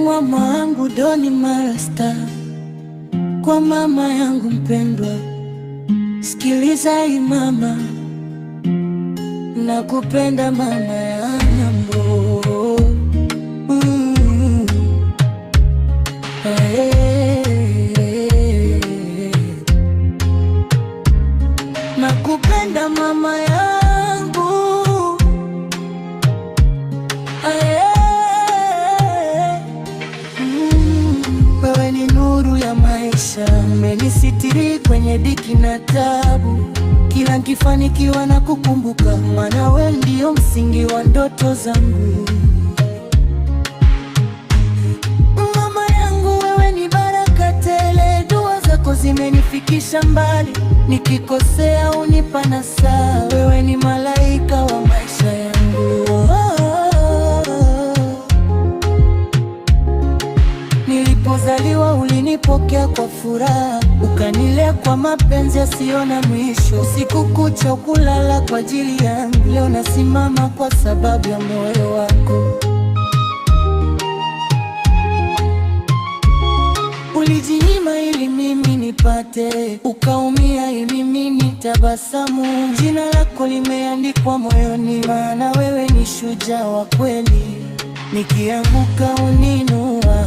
Mama yangu Doni Marasta, kwa mama yangu mpendwa, sikiliza hii mama, nakupenda mama yangu. Nakupenda mama yangu, wewe ni nuru ya maisha, umenisitiri kwenye dhiki na tabu. Kila nikifanikiwa na kukumbuka, maana wewe ndio msingi wa ndoto zangu. Mama yangu, wewe ni baraka tele, dua zako zimenifikisha mbali. Nikikosea unipa nasaha, wewe ni malaika wa maisha yangu. Nilipozaliwa ulinipokea kwa furaha, ukanilea kwa mapenzi yasiyo na mwisho. Usiku kucha kulala kwa ajili yangu, leo nasimama kwa sababu ya moyo wako. Ulijinyima ili mimi nipate, ukaumia ili mimi nitabasamu. Jina lako limeandikwa moyoni, maana wewe ni shujaa wa kweli. Nikianguka uninua,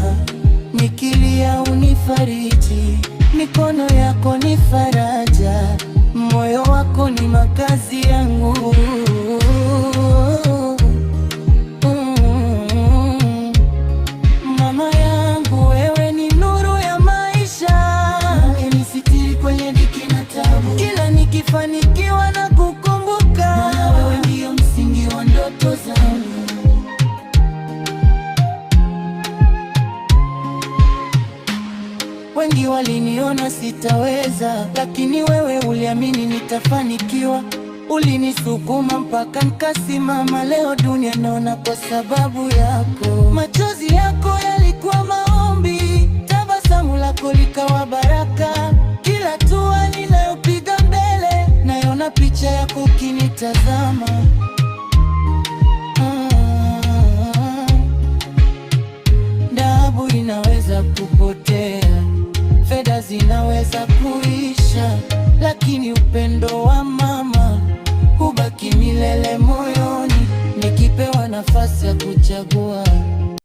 nikilia unifariji. Mikono yako ni faraja, moyo wako ni makazi yangu. Mama yangu, wewe ni nuru ya maisha, umenisitiri kwenye dhiki na tabu. Kila nikifanikiwa na kukumbuka, wewe ndio msingi wa ndoto zangu. Wengi waliniona sitaweza, lakini wewe uliamini nitafanikiwa. Ulinisukuma mpaka nikasimama, leo dunia naona kwa sababu yako. Machozi